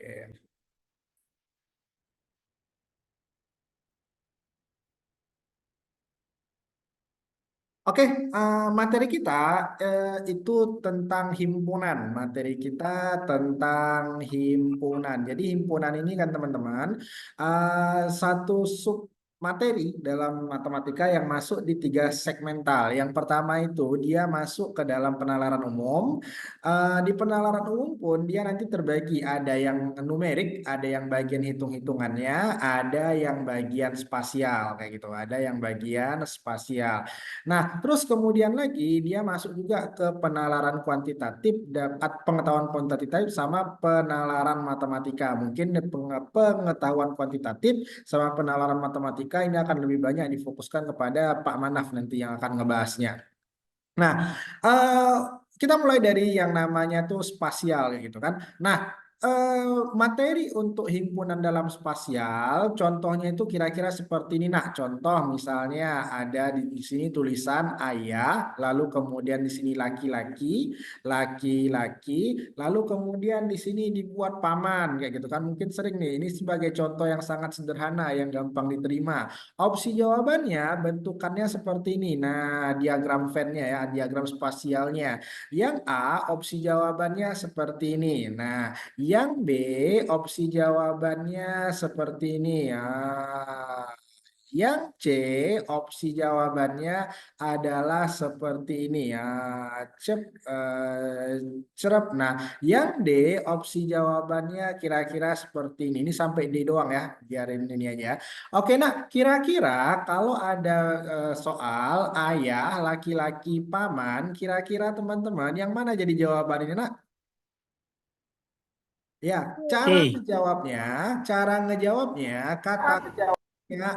Oke. Oke, materi kita itu tentang himpunan. Materi kita tentang himpunan. Jadi himpunan ini kan teman-teman satu sub materi dalam matematika yang masuk di tiga segmental. Yang pertama itu dia masuk ke dalam penalaran umum. Di penalaran umum pun dia nanti terbagi ada yang numerik, ada yang bagian hitung-hitungannya, ada yang bagian spasial kayak gitu. Ada yang bagian spasial. Nah, terus kemudian lagi dia masuk juga ke penalaran kuantitatif, pengetahuan kuantitatif sama penalaran matematika. Mungkin pengetahuan kuantitatif sama penalaran matematika ini akan lebih banyak difokuskan kepada Pak Manaf nanti yang akan ngebahasnya. Nah, eh, kita mulai dari yang namanya tuh spasial gitu kan. Nah, materi untuk himpunan dalam spasial, contohnya itu kira-kira seperti ini. Nah, contoh misalnya ada di sini tulisan ayah, lalu kemudian di sini laki-laki, laki-laki, lalu kemudian di sini dibuat paman kayak gitu kan. Mungkin sering nih. Ini sebagai contoh yang sangat sederhana yang gampang diterima. Opsi jawabannya bentukannya seperti ini. Nah, diagram Venn-nya ya, diagram spasialnya. Yang A, opsi jawabannya seperti ini. Nah, yang B, opsi jawabannya seperti ini. Yang C, opsi jawabannya adalah seperti ini ya. Cep, cerep. Nah, yang D, opsi jawabannya kira-kira seperti ini. Ini sampai D doang ya, biarin ini aja. Oke, nah kira-kira kalau ada soal ayah, laki-laki, paman, kira-kira teman-teman yang mana jadi jawaban ini? Nah, ya, C. cara ngejawabnya kata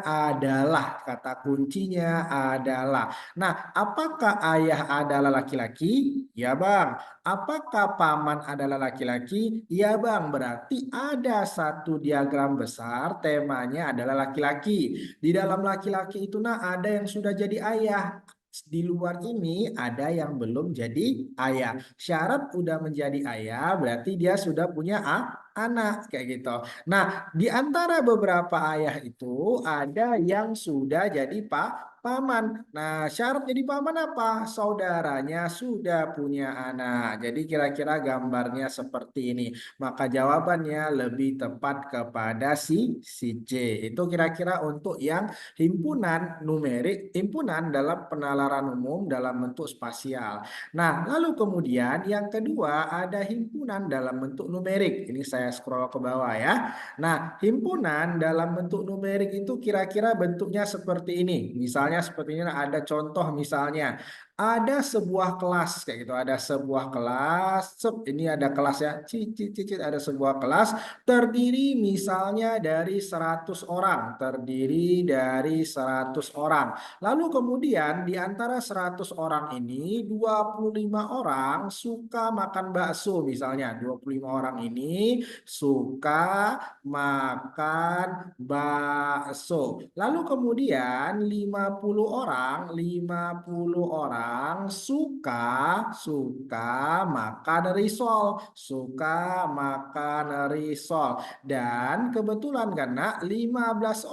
adalah kata kuncinya adalah. Nah, apakah ayah adalah laki-laki? Ya, Bang. Apakah paman adalah laki-laki? Ya, Bang. Berarti ada satu diagram besar temanya adalah laki-laki. Di dalam laki-laki itu nah ada yang sudah jadi ayah. Di luar ini ada yang belum jadi ayah. Syarat udah menjadi ayah berarti dia sudah punya anak kayak gitu. Nah, di antara beberapa ayah itu ada yang sudah jadi paman. Nah, syarat jadi paman apa? Saudaranya sudah punya anak. Jadi kira-kira gambarnya seperti ini. Maka jawabannya lebih tepat kepada si C. Itu kira-kira untuk yang himpunan numerik, himpunan dalam penalaran umum dalam bentuk spasial. Nah, lalu kemudian yang kedua ada himpunan dalam bentuk numerik. Ini saya scroll ke bawah ya. Nah, himpunan dalam bentuk numerik itu kira-kira bentuknya seperti ini. Misalnya seperti ini ada contoh misalnya ada sebuah kelas kayak gitu, ada sebuah kelas, ini ada kelas ya, cicit cicit ada sebuah kelas terdiri misalnya dari 100 orang, terdiri dari 100 orang. Lalu kemudian di antara 100 orang ini 25 orang suka makan bakso misalnya, 25 orang ini suka makan bakso. Lalu kemudian 50 orang suka suka makan risol, suka makan risol. Dan kebetulan karena 15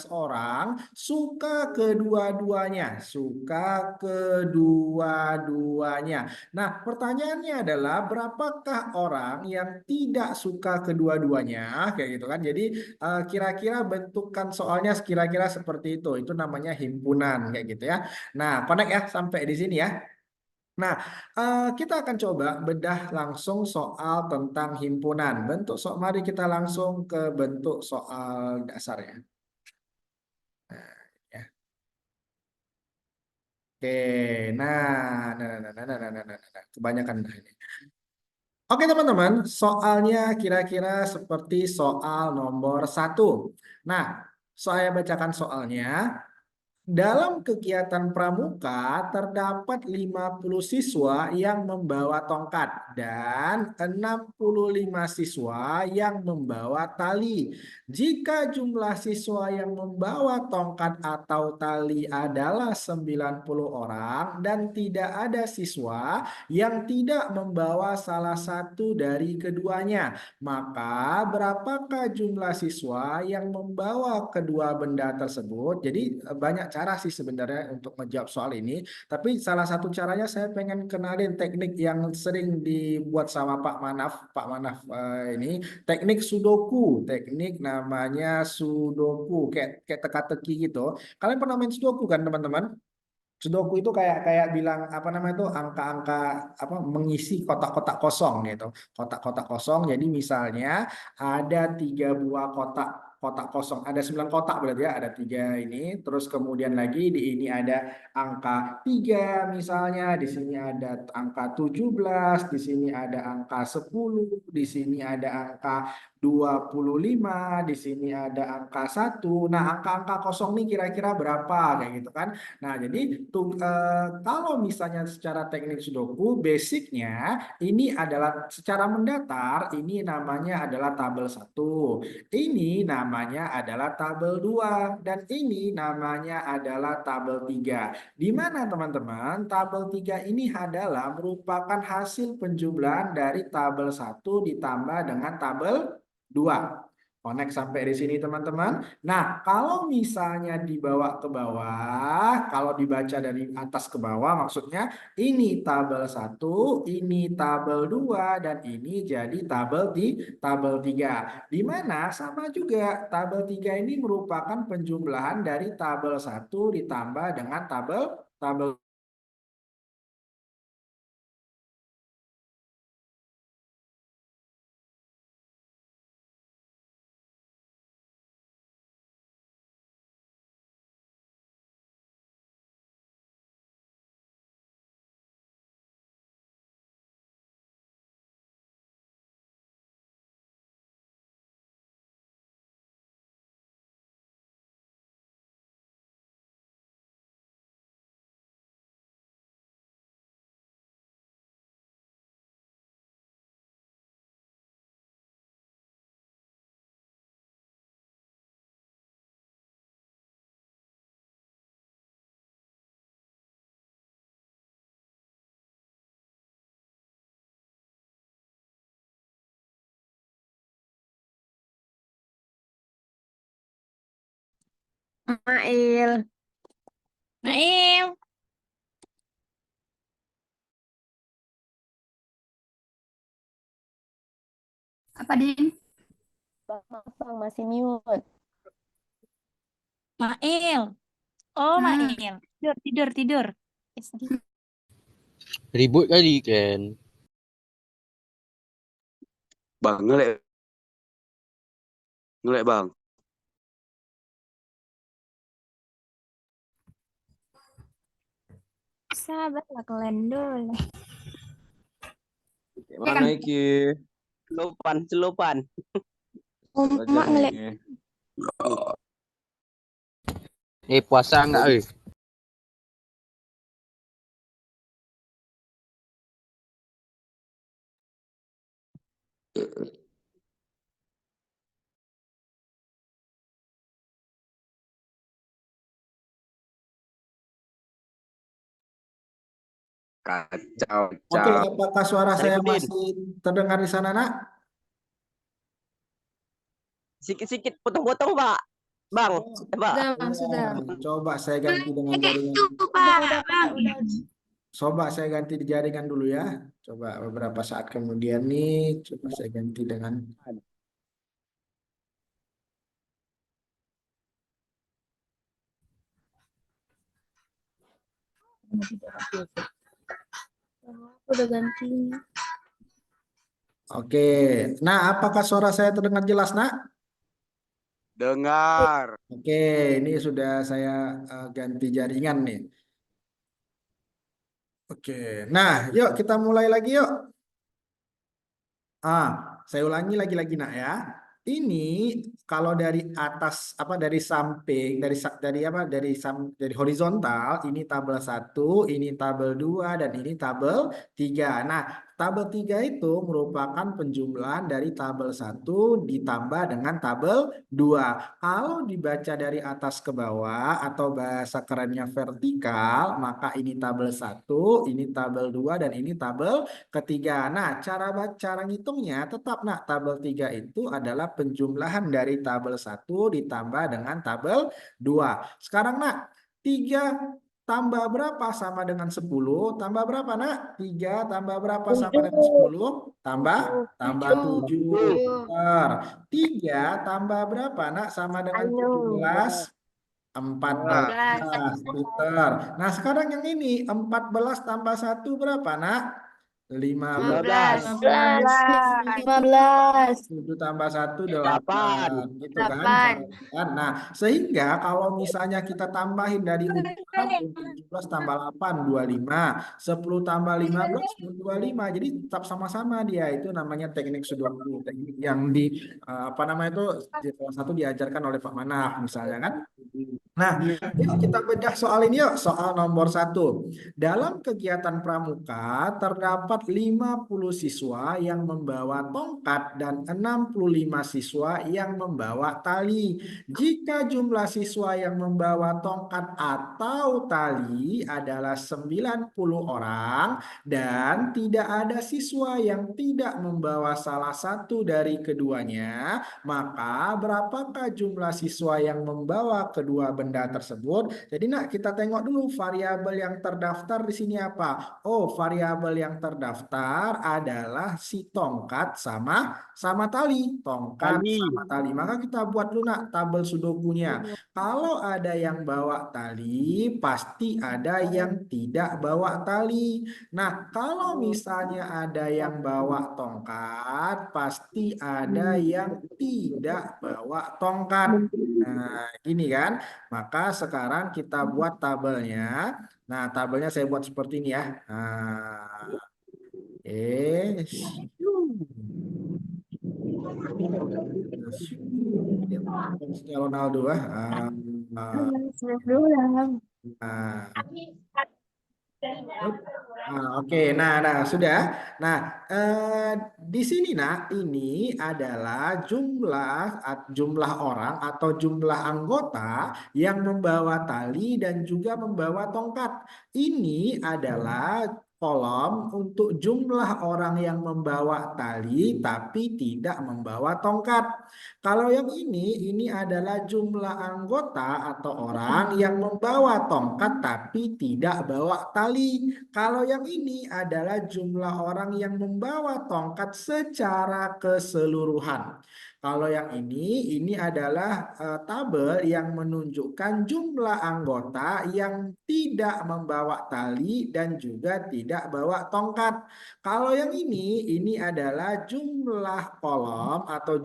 orang suka kedua-duanya, suka kedua-duanya. Nah, pertanyaannya adalah berapakah orang yang tidak suka kedua-duanya? Kayak gitu kan. Jadi kira-kira bentukan soalnya kira-kira seperti itu. Itu namanya himpunan kayak gitu ya. Nah, connect ya sampai di sini ya. Nah, kita akan coba bedah langsung soal tentang himpunan. Mari kita langsung ke bentuk soal dasarnya. Ya. Oke, nah. Kebanyakan nah ini. Oke teman-teman, soalnya kira-kira seperti soal nomor 1. Nah, saya bacakan soalnya. Dalam kegiatan pramuka terdapat 50 siswa yang membawa tongkat dan 65 siswa yang membawa tali. Jika jumlah siswa yang membawa tongkat atau tali adalah 90 orang dan tidak ada siswa yang tidak membawa salah satu dari keduanya, maka berapakah jumlah siswa yang membawa kedua benda tersebut? Jadi banyak cara sih sebenarnya untuk menjawab soal ini. Tapi salah satu caranya saya pengen kenalin teknik yang sering dibuat sama Pak Manaf. Pak Manaf ini teknik Sudoku. Teknik namanya Sudoku. Kayak teka-teki gitu. Kalian pernah main Sudoku kan teman-teman? Sudoku itu kayak kayak bilang apa namanya itu angka-angka apa mengisi kotak-kotak kosong gitu. Kotak-kotak kosong. Jadi misalnya ada 3 buah kotak kotak kosong. Ada 9 kotak berarti ya. Ada 3 ini. Terus kemudian lagi di ini ada angka 3 misalnya. Di sini ada angka 17. Di sini ada angka 10. Di sini ada angka 25. Di sini ada angka 1. Nah, angka-angka kosong nih kira-kira berapa kayak gitu kan. Nah, jadi kalau misalnya secara teknik Sudoku, basicnya ini adalah secara mendatar, ini namanya adalah tabel 1, ini namanya adalah tabel 2, dan ini namanya adalah tabel 3. Di mana teman-teman? Tabel 3 ini adalah merupakan hasil penjumlahan dari tabel 1 ditambah dengan tabel 2. Connect sampai di sini teman-teman. Nah, kalau misalnya dibawa ke bawah, kalau dibaca dari atas ke bawah, maksudnya ini tabel 1, ini tabel 2, dan ini jadi tabel 3. Di mana sama juga tabel 3 ini merupakan penjumlahan dari tabel 1 ditambah dengan tabel tabel Mail. Nail. Apa, Din? Bang masih mute. Mail. Oh, Hmm. Mail. Tidur, tidur, tidur. Ribut kali kan. Bang, ngelek bang. Sabarlah kalian dulu. Mana iki? Celupan. Belajar Mak ngelek. nih. Puasa enggak Kacau, Oke, kacau. apakah suara saya Sarifudin. masih terdengar di sana, Nak? Sikit-sikit potong-potong, Pak. Bang, Pak. Sudah, Bang, sudah. Coba saya ganti dengan jaringan. Coba saya ganti di jaringan dulu ya. Coba beberapa saat kemudian nih, coba saya ganti dengan. Udah ganti. Oke, nah apakah suara saya terdengar jelas, Nak? Dengar. Oke, ini sudah saya ganti jaringan nih. Oke, nah yuk kita mulai lagi yuk. Saya ulangi lagi-lagi, Nak ya. ini kalau dari atas apa dari samping dari horizontal ini tabel 1, ini tabel 2 dan ini tabel 3. Nah, tabel 3 itu merupakan penjumlahan dari tabel 1 ditambah dengan tabel 2. Kalau dibaca dari atas ke bawah atau bahasa kerennya vertikal, maka ini tabel 1, ini tabel 2 dan ini tabel ketiga. Nah, cara ngitungnya tetap tabel 3 itu adalah penjumlahan dari tabel 1 ditambah dengan tabel 2. Sekarang 3 tambah berapa sama dengan 10? Tambah berapa 3 tambah berapa sama dengan 10? Tambah 7. 3 tambah berapa sama dengan 17? 14. Pinter. Nah, sekarang yang ini 14 tambah 1 berapa 15. 7 tambah 1, 8. Gitu kan? Nah, sehingga kalau misalnya kita tambahin dari ujung manapun, 17 tambah 8, 25. 10 tambah 15, 25. Jadi tetap sama-sama dia. Itu namanya teknik Sudoku. Teknik yang apa namanya itu, salah satu diajarkan oleh Pak Manaf misalnya kan. Nah, yuk kita bedah soal ini yuk. Soal nomor 1. Dalam kegiatan pramuka terdapat 50 siswa yang membawa tongkat dan 65 siswa yang membawa tali. Jika jumlah siswa yang membawa tongkat atau tali adalah 90 orang dan tidak ada siswa yang tidak membawa salah satu dari keduanya, maka berapakah jumlah siswa yang membawa kedua benda tersebut? Jadi kita tengok dulu variabel yang terdaftar di sini apa. Oh, variabel yang terdaftar adalah si tongkat sama tali. Tongkat sama tali. Maka kita buat dulu tabel sudokunya. Kalau ada yang bawa tali, pasti ada yang tidak bawa tali. Nah, kalau misalnya ada yang bawa tongkat, pasti ada yang tidak bawa tongkat. Nah, gini kan. Maka sekarang kita buat tabelnya. Nah, tabelnya saya buat seperti ini ya. Nah, Ronaldo Oke, nah sudah. Nah, di sini ini adalah jumlah orang atau jumlah anggota yang membawa tali dan juga membawa tongkat. Ini adalah kolom untuk jumlah orang yang membawa tali tapi tidak membawa tongkat. Kalau yang ini adalah jumlah anggota atau orang yang membawa tongkat tapi tidak bawa tali. Kalau yang ini adalah jumlah orang yang membawa tongkat secara keseluruhan. Kalau yang ini adalah tabel yang menunjukkan jumlah anggota yang tidak membawa tali dan juga tidak bawa tongkat. Kalau yang ini adalah jumlah kolom atau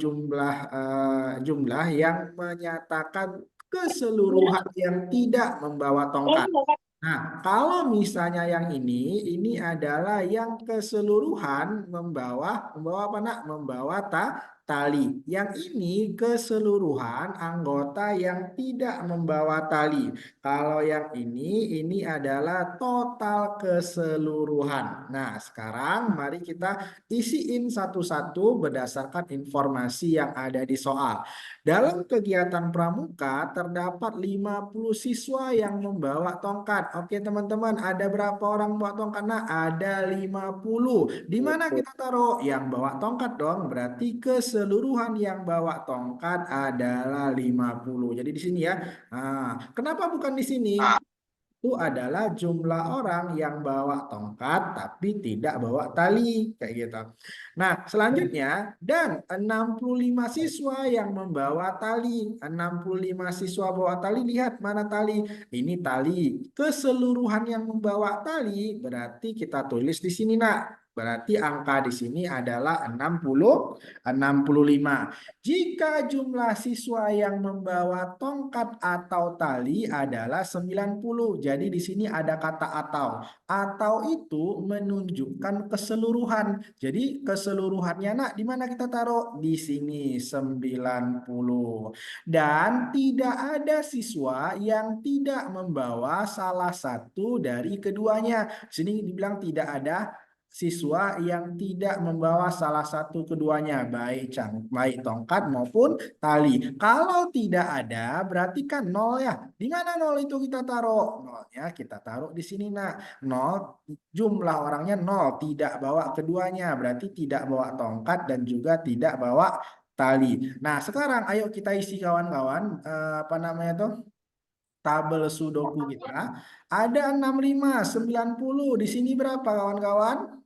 jumlah yang menyatakan keseluruhan yang tidak membawa tongkat. Nah, kalau misalnya yang ini adalah yang keseluruhan membawa apa Membawa tali. Yang ini keseluruhan anggota yang tidak membawa tali. Kalau yang ini adalah total keseluruhan. Nah, sekarang mari kita isiin satu-satu berdasarkan informasi yang ada di soal. Dalam kegiatan pramuka terdapat 50 siswa yang membawa tongkat. Oke teman-teman, ada berapa orang bawa tongkat? Nah, ada 50. Di mana kita taruh? Yang bawa tongkat dong. Berarti keseluruhan yang bawa tongkat adalah 50. Jadi di sini ya. Nah, kenapa bukan di sini? Itu adalah jumlah orang yang bawa tongkat tapi tidak bawa tali kayak gitu. Nah, selanjutnya dan 65 siswa yang membawa tali. 65 siswa bawa tali, lihat mana tali? Ini tali. Keseluruhan yang membawa tali berarti kita tulis di sini Berarti angka di sini adalah 65. Jika jumlah siswa yang membawa tongkat atau tali adalah 90. Jadi di sini ada kata atau. Atau itu menunjukkan keseluruhan. Jadi keseluruhannya nak di mana kita taruh? Di sini 90. Dan tidak ada siswa yang tidak membawa salah satu dari keduanya. Di sini dibilang tidak ada siswa yang tidak membawa salah satu keduanya, baik tongkat maupun tali. Kalau tidak ada, berarti kan nol ya. Di mana nol itu kita taruh? Nolnya kita taruh di sini, nak. Nol, jumlah orangnya nol, tidak bawa keduanya, berarti tidak bawa tongkat dan juga tidak bawa tali. Nah, sekarang ayo kita isi kawan-kawan, apa namanya tuh? Tabel sudoku kita. Ada 65, 90. Di sini berapa kawan-kawan?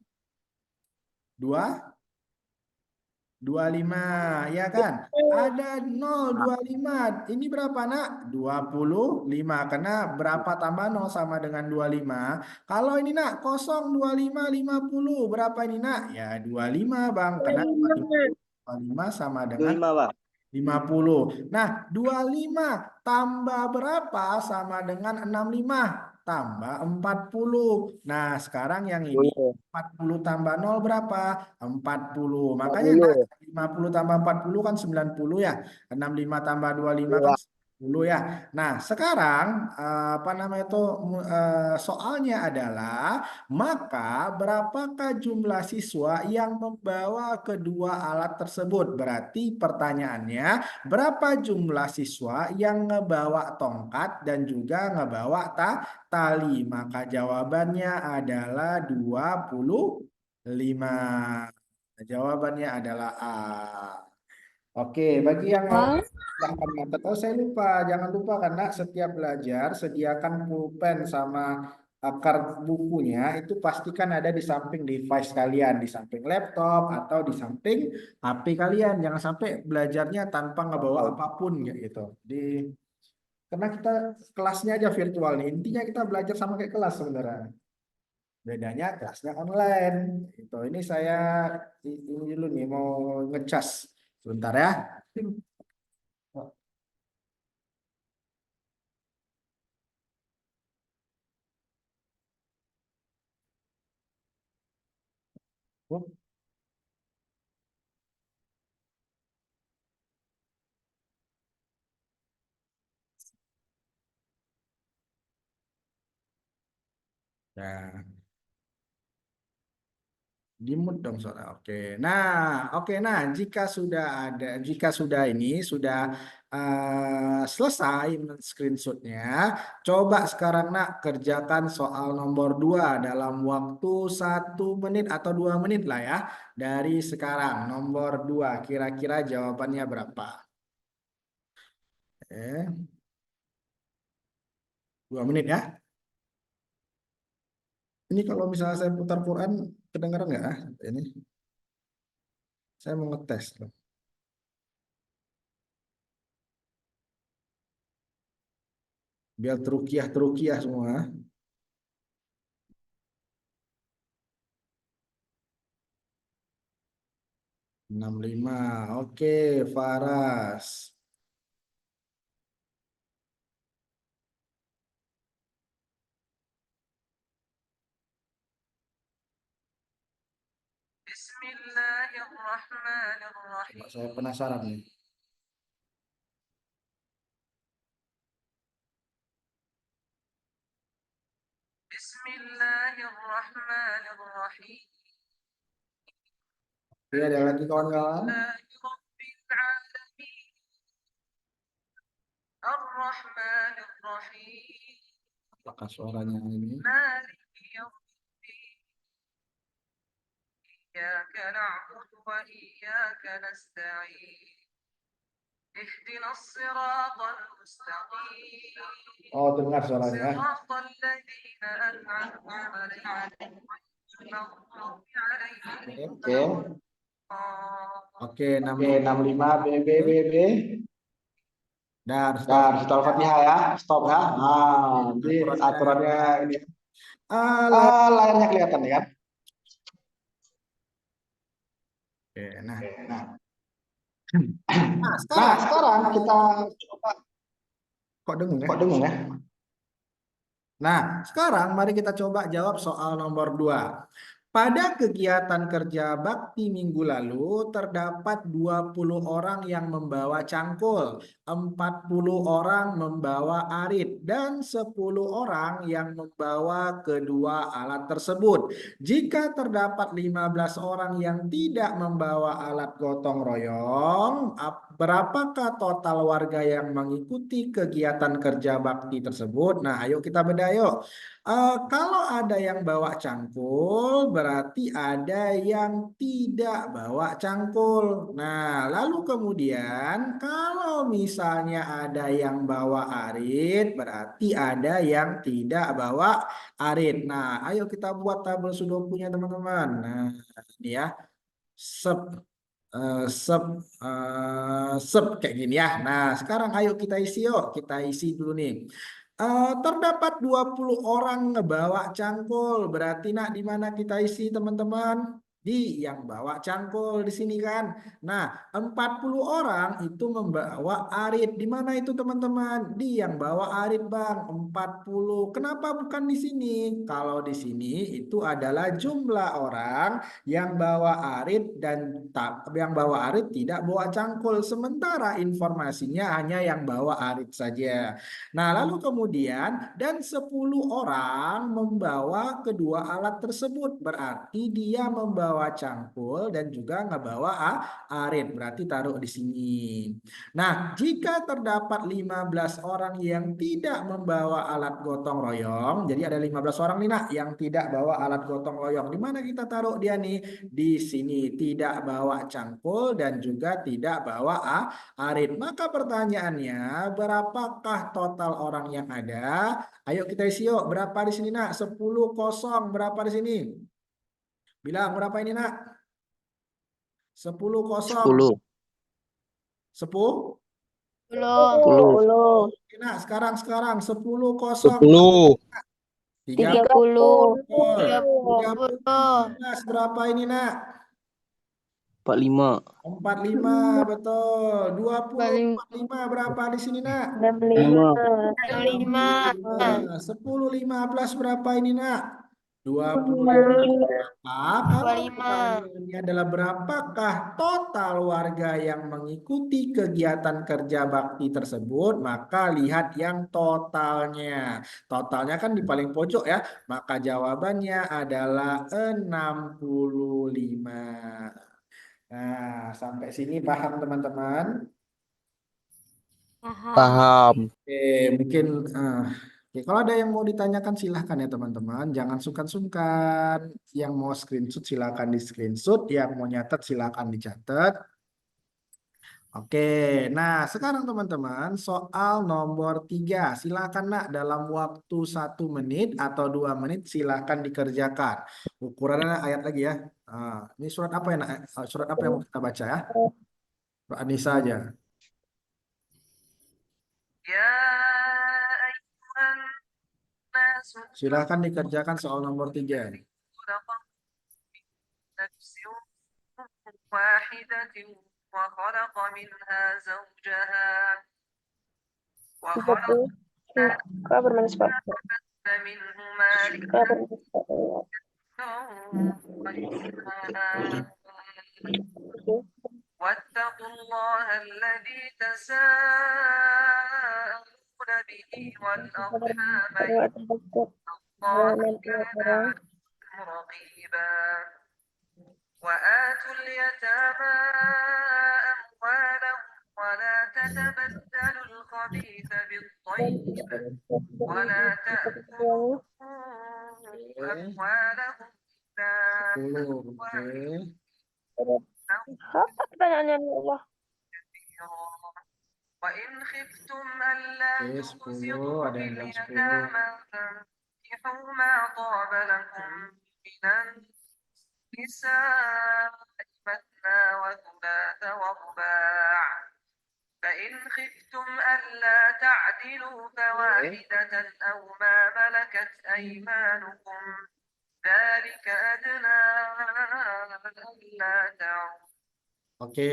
25, ya kan? Ada 0,25. Ini berapa, nak? 25. Karena berapa tambah 0 sama dengan 25. Kalau ini, nak, 0,25, 50. Berapa ini, nak? Ya, 25, Bang. Karena 25 sama dengan 25, Bang. 50. Nah, 25 tambah berapa sama dengan 65? Tambah 40. Nah, sekarang yang ini 40 tambah 0 berapa? 40. Makanya nah, 50 tambah 40 kan 90 ya. 65 tambah 25 kan 10 ya. Nah, sekarang apa namanya itu soalnya adalah maka berapakah jumlah siswa yang membawa kedua alat tersebut? Berarti pertanyaannya, berapa jumlah siswa yang ngebawa tongkat dan juga ngebawa tali? Maka jawabannya adalah 25. Jawabannya adalah A. Oke, bagi yang mau silahkan nyatet. Oh, saya lupa. Jangan lupa karena setiap belajar sediakan pulpen sama akar bukunya itu pastikan ada di samping device kalian, di samping laptop atau di samping HP kalian. Jangan sampai belajarnya tanpa ngebawa apapun gitu. Karena kita kelasnya aja virtual nih. Intinya kita belajar sama kayak kelas sebenarnya. Bedanya kelasnya online. Itu ini saya ini dulu nih mau ngecas. Sebentar ya. Ya. Di mute dong soalnya. Oke. Nah, jika sudah ini sudah selesai screenshotnya, coba sekarang nak kerjakan soal nomor 2 dalam waktu 1 menit atau 2 menit lah ya. Dari sekarang nomor 2 kira-kira jawabannya berapa? 2 menit ya. Ini kalau misalnya saya putar Quran kedengaran nggak? Ini saya mau ngetes loh. Biar terukiah semua. 65. Oke, Faras. Coba saya penasaran nih. Oke, ada lagi kawan-kawan? Apakah suaranya ini? Oh, dengar suaranya. Oke. Oke, 65 BBBB. Dan setelah Fatihah ya, stop ya. Nah, jadi aturannya ini. Layarnya kelihatan ya kan? Nah, sekarang kita coba. Kok dengung ya? Nah, sekarang mari kita coba jawab soal nomor 2. Pada kegiatan kerja bakti minggu lalu terdapat 20 orang yang membawa cangkul, 40 orang membawa arit, dan 10 orang yang membawa kedua alat tersebut. Jika terdapat 15 orang yang tidak membawa alat gotong royong, berapakah total warga yang mengikuti kegiatan kerja bakti tersebut? Nah, ayo kita bedah yuk. Kalau ada yang bawa cangkul, berarti ada yang tidak bawa cangkul. Nah, lalu kemudian kalau misalnya ada yang bawa arit, berarti ada yang tidak bawa arit. Nah, ayo kita buat tabel sudokunya teman-teman. Nah, ini ya. Sep, sep, sep kayak gini ya. Nah, sekarang ayo kita isi yuk. Kita isi dulu nih. Terdapat 20 orang ngebawa cangkul. Berarti nak di mana kita isi teman-teman? Di yang bawa cangkul di sini kan. Nah, 40 orang itu membawa arit. Di mana itu teman-teman? Di yang bawa arit, Bang. 40. Kenapa bukan di sini? Kalau di sini itu adalah jumlah orang yang bawa arit dan yang bawa arit tidak bawa cangkul. Sementara informasinya hanya yang bawa arit saja. Nah, lalu kemudian dan 10 orang membawa kedua alat tersebut. Berarti dia membawa cangkul dan juga ngebawa arit. Berarti taruh di sini. Nah, jika terdapat 15 orang yang tidak membawa alat gotong royong, jadi ada 15 orang nih nak yang tidak bawa alat gotong royong. Di mana kita taruh dia nih? Di sini tidak bawa cangkul dan juga tidak bawa arit. Maka pertanyaannya, berapakah total orang yang ada? Ayo kita isi yuk. Berapa di sini nak? 10 kosong. Berapa di sini? Bilang berapa ini nak? 10 kosong. 10. 10? 10. Oke, nak, sekarang 10 kosong. 10. 30. 30. 30. Berapa ini nak? 45. 45, betul. 20, 45 berapa di sini nak? 5. 10, 15 berapa ini nak? 25. Kalau pertanyaannya adalah berapakah total warga yang mengikuti kegiatan kerja bakti tersebut, maka lihat yang totalnya. Totalnya kan di paling pojok ya, maka jawabannya adalah 65. Nah, sampai sini paham teman-teman? Paham. Oke, mungkin oke, kalau ada yang mau ditanyakan silahkan ya teman-teman. Jangan sungkan-sungkan. Yang mau screenshot silahkan di screenshot. Yang mau nyatet silahkan dicatat. Oke, nah sekarang teman-teman soal nomor 3. Silahkan nak dalam waktu 1 menit atau 2 menit silahkan dikerjakan. Ukurannya ayat lagi ya. Ini surat apa ya nak? Surat apa yang mau kita baca ya? Surat An-Nisa aja. Silahkan dikerjakan soal nomor 3. Kau bermain sepatu. Kau bermain sepatu. واتقوا الله الذي تساءلون به والأرحام الله كان عليكم رقيبا وآتوا اليتامى أموالهم ولا تتبدلوا الخبيث بالطيب ولا تأكلوا أموالهم إلى Apa pertanyaannya Allah? وإن خفتم ألا تقسطوا في اليتامى فانكحوا ما طاب لكم من النساء مثنى وثلاث ورباع فإن خفتم ألا تعدلوا فواحدة أو ما ملكت أيمانكم ذلك أدنى ألا تعودوا Oke,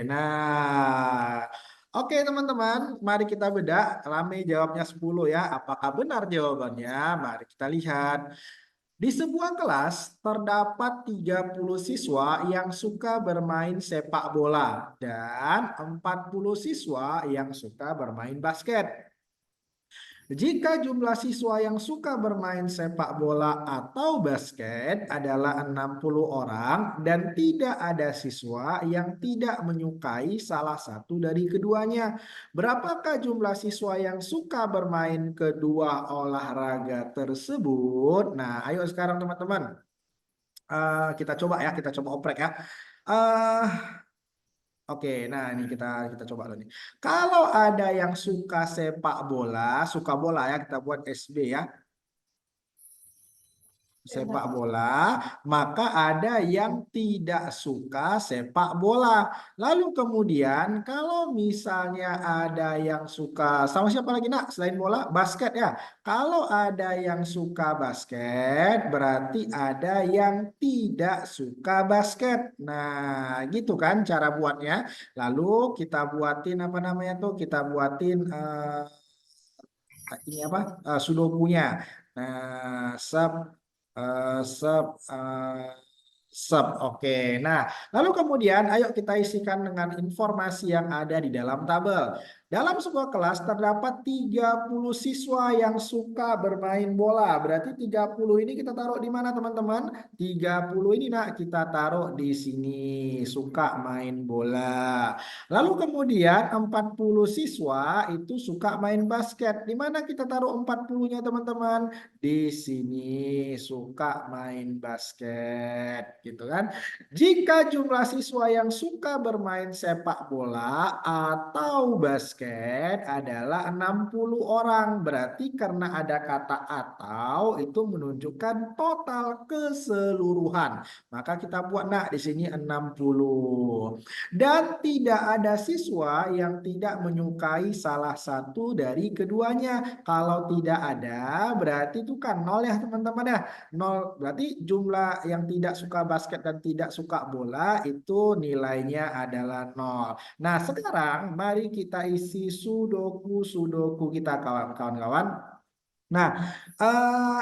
nah, oke teman-teman, mari kita bedah. Rame jawabnya 10 ya. Apakah benar jawabannya? Mari kita lihat. Di sebuah kelas terdapat 30 siswa yang suka bermain sepak bola dan 40 siswa yang suka bermain basket. Jika jumlah siswa yang suka bermain sepak bola atau basket adalah 60 orang dan tidak ada siswa yang tidak menyukai salah satu dari keduanya, berapakah jumlah siswa yang suka bermain kedua olahraga tersebut? Nah, ayo sekarang teman-teman. Kita coba ya, kita coba oprek ya. Eh, Oke, nah ini kita coba dulu nih. Kalau ada yang suka sepak bola, suka bola ya, kita buat SB ya. Sepak bola, maka ada yang tidak suka sepak bola. Lalu kemudian kalau misalnya ada yang suka sama siapa lagi nak selain bola? Basket ya. Kalau ada yang suka basket, berarti ada yang tidak suka basket. Nah, gitu kan cara buatnya. Lalu kita buatin apa namanya tuh? Kita buatin ini apa? Sudokunya. Nah, sub sub. Oke. Nah, lalu kemudian ayo kita isikan dengan informasi yang ada di dalam tabel. Dalam sebuah kelas terdapat 30 siswa yang suka bermain bola. Berarti 30 ini kita taruh di mana teman-teman? 30 ini nak kita taruh di sini. Suka main bola. Lalu kemudian 40 siswa itu suka main basket. Di mana kita taruh 40-nya teman-teman? Di sini suka main basket, gitu kan? Jika jumlah siswa yang suka bermain sepak bola atau basket adalah 60 orang, berarti karena ada kata atau itu menunjukkan total keseluruhan. Maka kita buat nak di sini 60. Dan tidak ada siswa yang tidak menyukai salah satu dari keduanya. Kalau tidak ada, berarti itu kan nol ya teman-teman ya. Nol berarti jumlah yang tidak suka basket dan tidak suka bola itu nilainya adalah nol. Nah sekarang mari kita isi sudoku kita kawan-kawan. Nah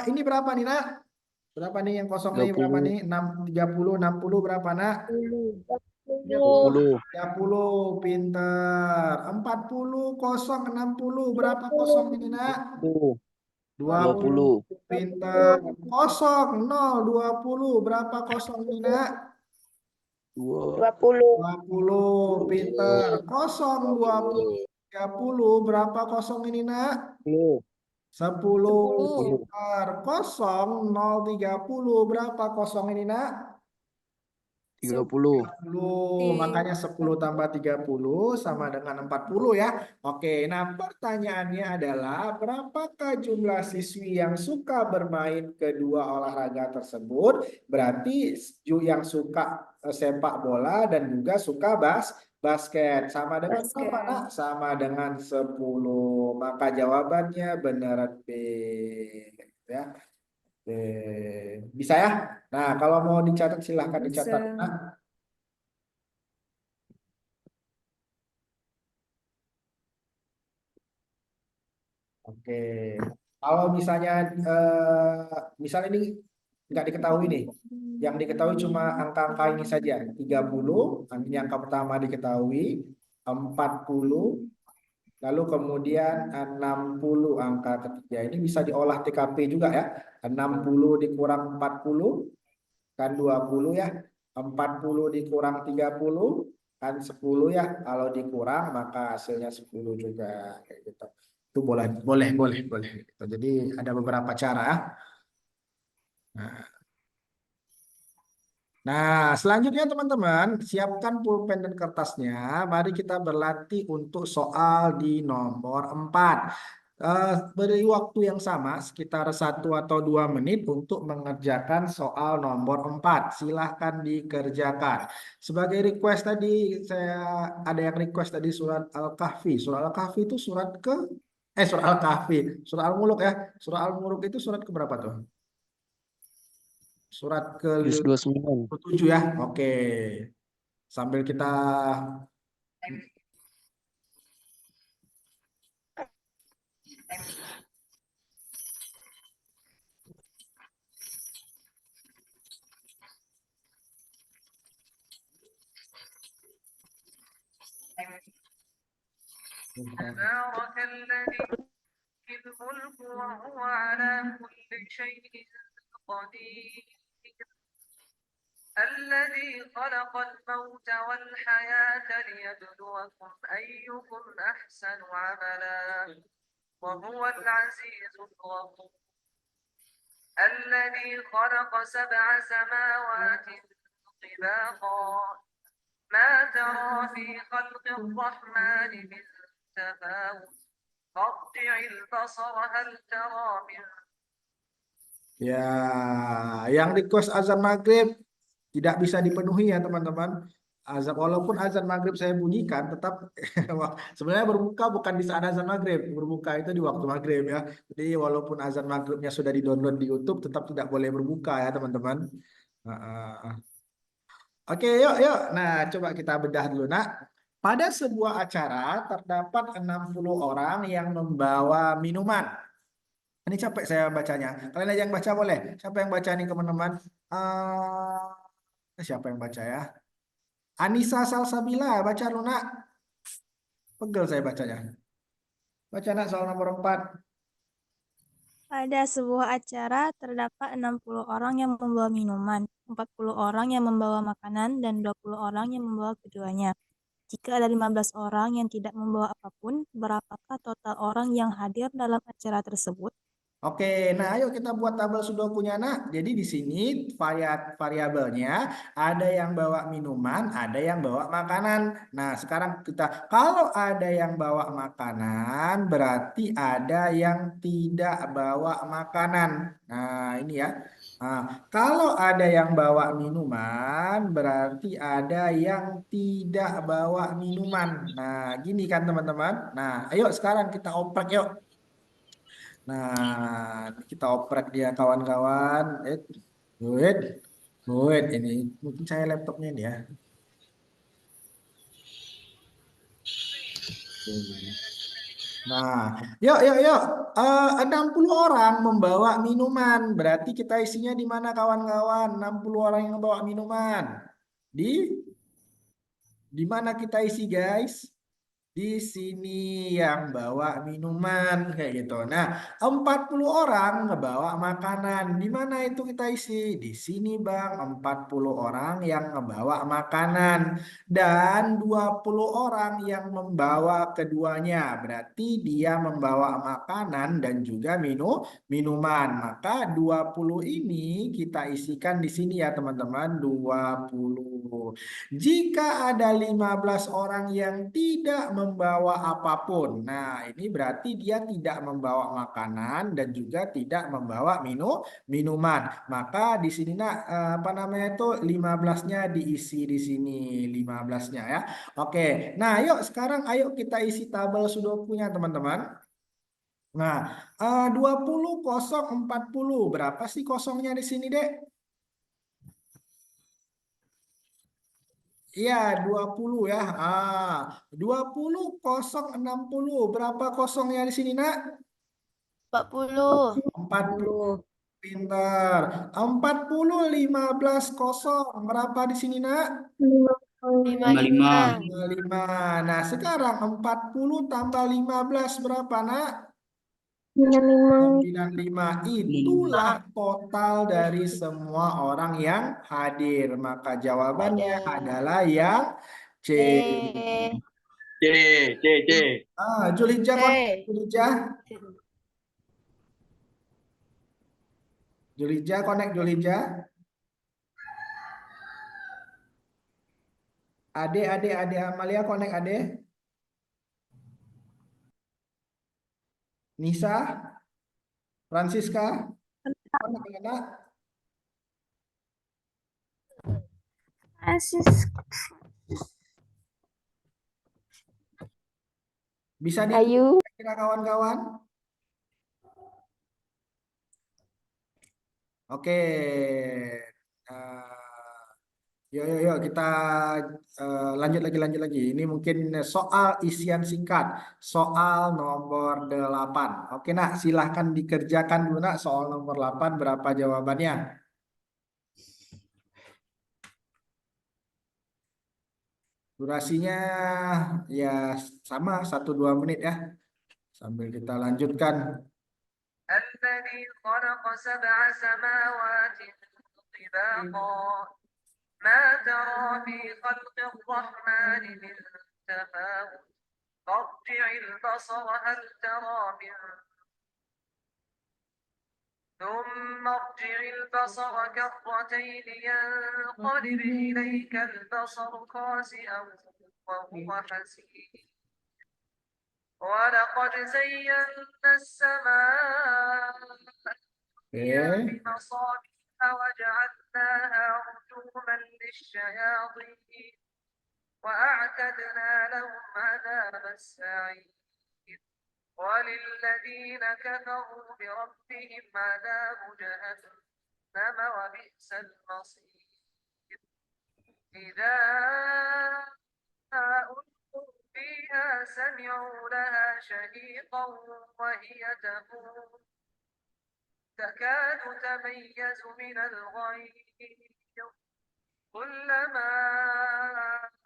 ini berapa nih nak? Berapa nih yang kosong nih? Berapa nih? 30, 60 berapa nak? 20. 30, pinter. 40, kosong, 60. Berapa kosong ini nak? 20, pinter. Kosong, 0, 20. Berapa kosong ini nak? 20. 20, pinter. Kosong, 20, 30. Berapa kosong ini nak? 10, pinter. Kosong, 0, 30. Berapa kosong ini nak? 30. 30. Makanya 10 tambah 30 sama dengan 40 ya. Oke, nah pertanyaannya adalah berapakah jumlah siswi yang suka bermain kedua olahraga tersebut? Berarti yang suka sepak bola dan juga suka basket. Sama dengan apa, nak? Sama dengan 10. Maka jawabannya benar B. Ya. Bisa ya? Nah, kalau mau dicatat silahkan dicatat. Nah, oke. Kalau misalnya misalnya ini nggak diketahui nih. Yang diketahui cuma angka-angka ini saja. 30, ini angka pertama diketahui. 40, lalu kemudian 60 angka ketiga. Ini bisa diolah TKP juga ya. 60 dikurang 40 kan 20 ya. 40 dikurang 30 kan 10 ya. Kalau dikurang maka hasilnya 10 juga kayak gitu. Itu boleh. Gitu. Jadi ada beberapa cara ya. Nah, selanjutnya teman-teman, siapkan pulpen dan kertasnya. Mari kita berlatih untuk soal di nomor 4. Beri waktu yang sama, sekitar 1 atau 2 menit untuk mengerjakan soal nomor 4. Silahkan dikerjakan. Sebagai request tadi, ada yang request tadi surat Al-Kahfi. Surat Al-Kahfi itu surat surat Al-Kahfi. Surat Al-Muluk ya. Surat Al-Muluk itu surat ke berapa tuh? Surat ke 29. 27 ya. Oke. Sambil kita تبارك الذي به الملك وهو على كل شيء قدير الذي خلق الموت والحياة ليبلوكم أيكم أحسن عملا وهو العزيز الغفور الذي خلق 7 سماوات طباقا ما ترى في خلق الرحمن من تفاوت فارجع البصر هل ترى من ya, yang request azan maghrib tidak bisa dipenuhi ya teman-teman. Azan, walaupun azan maghrib saya bunyikan, tetap wah, sebenarnya berbuka bukan di saat azan maghrib, berbuka itu di waktu maghrib ya. Jadi walaupun azan maghribnya sudah di-download di YouTube, tetap tidak boleh berbuka ya teman-teman. Oke, yuk, yuk. Nah, coba kita bedah dulu, nak. Pada sebuah acara terdapat 60 orang yang membawa minuman. Ini capek saya bacanya. Kalian aja yang baca boleh? Siapa yang baca nih teman-teman? Siapa yang baca ya? Anissa Salsabila, baca lu nak. Pegel saya bacanya. Baca nak soal nomor 4. Pada sebuah acara terdapat 60 orang yang membawa minuman, 40 orang yang membawa makanan, dan 20 orang yang membawa keduanya. Jika ada 15 orang yang tidak membawa apapun, berapakah total orang yang hadir dalam acara tersebut? Oke, nah ayo kita buat tabel sudokunya nak. Jadi di sini variabelnya ada yang bawa minuman, ada yang bawa makanan. Nah sekarang kita kalau ada yang bawa makanan berarti ada yang tidak bawa makanan. Nah ini ya. Nah, kalau ada yang bawa minuman berarti ada yang tidak bawa minuman. Nah gini kan teman-teman. Nah ayo sekarang kita oprek yuk. Nah, kita oprek dia kawan-kawan. Wait, wait, ini mungkin saya laptopnya ini ya. Nah, yuk, yuk, yuk. 60 orang membawa minuman. Berarti kita isinya di mana kawan-kawan? 60 orang yang membawa minuman. Di mana kita isi guys? Di sini yang bawa minuman kayak gitu. Nah, 40 orang ngebawa makanan. Di mana itu kita isi? Di sini, Bang. 40 orang yang ngebawa makanan dan 20 orang yang membawa keduanya. Berarti dia membawa makanan dan juga minuman. Maka 20 ini kita isikan di sini ya, teman-teman. 20. Jika ada 15 orang yang tidak membawa apapun. Nah, ini berarti dia tidak membawa makanan dan juga tidak membawa minuman. Maka di sini nak apa namanya itu 15-nya diisi di sini 15-nya ya. Oke. Nah, yuk sekarang ayo kita isi tabel sudokunya teman-teman. Nah, 20 kosong 40. Berapa sih kosongnya di sini, Dek? Iya, 20 ya. 20 kosong 60. Berapa kosongnya di sini, nak? 40. 40. Pintar. 40 15 kosong. Berapa di sini, nak? 55. 55. Nah, sekarang 40 tambah 15 berapa, nak? 95. Itulah total dari semua orang yang hadir. Maka jawabannya adalah yang C. C, C, C. Julija, Julija. Julija, connect Julija. Ade Amalia, connect Ade. Nisa, Francisca, connect anak. Bisa Ayu. kira kawan-kawan? Oke. Yuk, kita lanjut lagi. Ini mungkin soal isian singkat, soal nomor 8. Oke nak, silahkan dikerjakan dulu nak soal nomor 8 berapa jawabannya? Durasinya ya sama 1-2 menit ya. Sambil kita lanjutkan. الذي خلق سبع سماوات طباقا ما ترى في خلق الرحمن من تفاوت فارجع البصر هل ترى من ثم ارجع البصر كرتين ينقلب إليك البصر خاسئا وهو حسير ولقد زينا السماء Oke. بمصابيح وجعلناها رجوما للشياطين وأعتدنا لهم عذاب السعير وللذين كفروا بربهم عذاب جهنم وبئس المصير إذا ألقوا فيها سمعوا لها شهيقا وهي تفور تكاد تميز من الغيظ كلما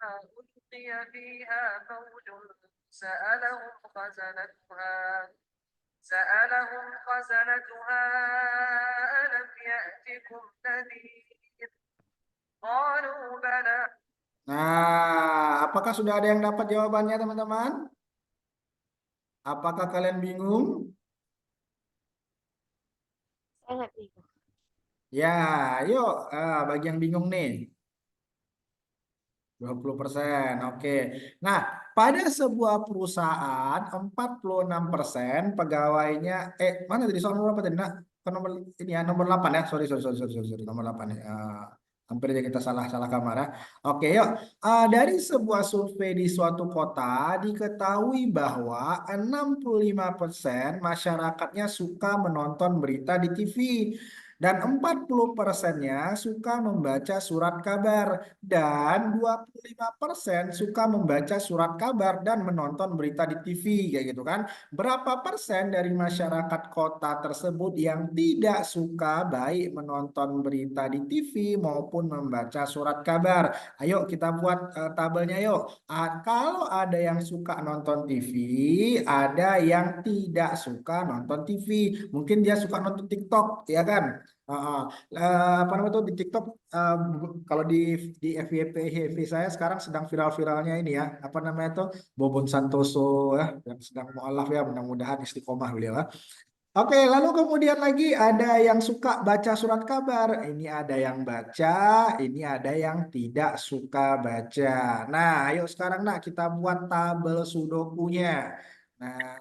ألقي فيها فوج سألهم خزنتها ألم يأتكم نذير قالوا بلى Nah, apakah sudah ada yang dapat jawabannya teman-teman? Apakah kalian bingung? Sangat bingung. Ya, yuk bagi yang bingung nih. 20%, oke. Nah, pada sebuah perusahaan 46% pegawainya, mana tadi soal nomor berapa tadi? Nah, nomor ini ya, nomor 8 ya. Sorry, nomor 8 ya. Hampir aja kita salah kamar ya. Oke, yuk. Dari sebuah survei di suatu kota diketahui bahwa 65% masyarakatnya suka menonton berita di TV dan 40%-nya suka membaca surat kabar dan 25% suka membaca surat kabar dan menonton berita di TV kayak gitu kan. Berapa persen dari masyarakat kota tersebut yang tidak suka baik menonton berita di TV maupun membaca surat kabar? Ayo kita buat tabelnya yuk. Kalau ada yang suka nonton TV, ada yang tidak suka nonton TV. Mungkin dia suka nonton TikTok, ya kan? Apa namanya tuh di TikTok, kalau di FYP saya sekarang sedang viral-viralnya ini ya, apa namanya tuh Bobon Santoso ya, yang sedang mualaf ya, mudah-mudahan istiqomah beliau ya. Oke, lalu kemudian lagi ada yang suka baca surat kabar, ini ada yang baca, ini ada yang tidak suka baca. Nah, ayo sekarang nak kita buat tabel sudokunya. Nah,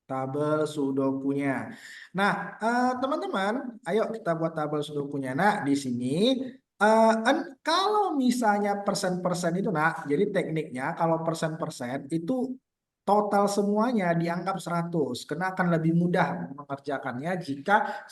tabel sudokunya. Nah, teman-teman, ayo kita buat tabel sudokunya. Nah, di sini kalau misalnya persen-persen itu, nah, jadi tekniknya kalau persen-persen itu total semuanya dianggap 100, karena akan lebih mudah mengerjakannya jika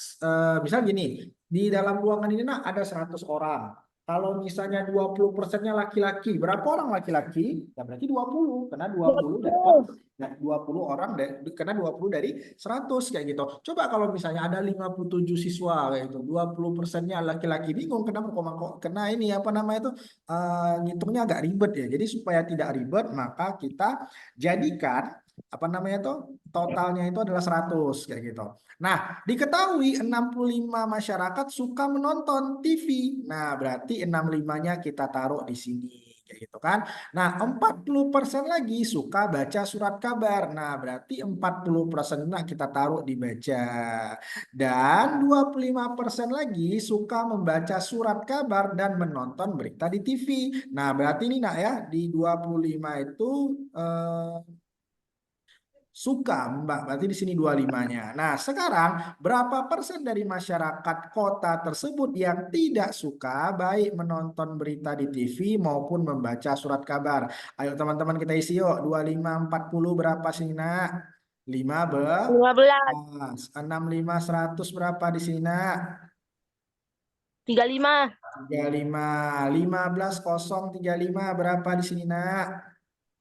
misal gini, di dalam ruangan ini nah ada 100 orang. Kalau misalnya 20%-nya laki-laki, berapa orang laki-laki? Ya berarti 20, karena 20 dapat 20 orang karena 20 dari 100 kayak gitu. Coba kalau misalnya ada 57 siswa kayak gitu, 20%-nya laki-laki, bingung kenapa kok kena ini apa namanya itu ngitungnya agak ribet ya. Jadi supaya tidak ribet maka kita jadikan apa namanya tuh totalnya itu adalah 100 kayak gitu. Nah, diketahui 65 masyarakat suka menonton TV. Nah, berarti 65-nya kita taruh di sini kayak gitu kan. Nah, 40% lagi suka baca surat kabar. Nah, berarti 40% nah kita taruh di baca. Dan 25% lagi suka membaca surat kabar dan menonton berita di TV. Nah, berarti ini nak ya, di 25 itu suka, Mbak. Berarti di sini 25-nya. Nah, sekarang berapa persen dari masyarakat kota tersebut yang tidak suka baik menonton berita di TV maupun membaca surat kabar? Ayo teman-teman kita isi yuk. 25, 40 berapa sih, nak? 15. 65, 100 berapa di sini, nak? 35. 35. 15,035 berapa di sini, Nak?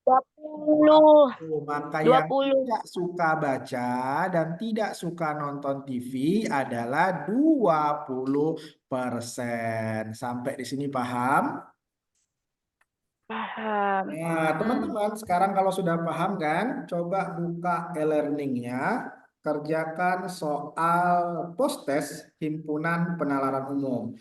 20. Maka yang 20. tidak suka baca dan tidak suka nonton TV adalah 20%. Sampai di sini paham? Paham. Nah, teman-teman, sekarang kalau sudah paham kan, coba buka e-learning-nya, kerjakan soal post-test himpunan penalaran umum.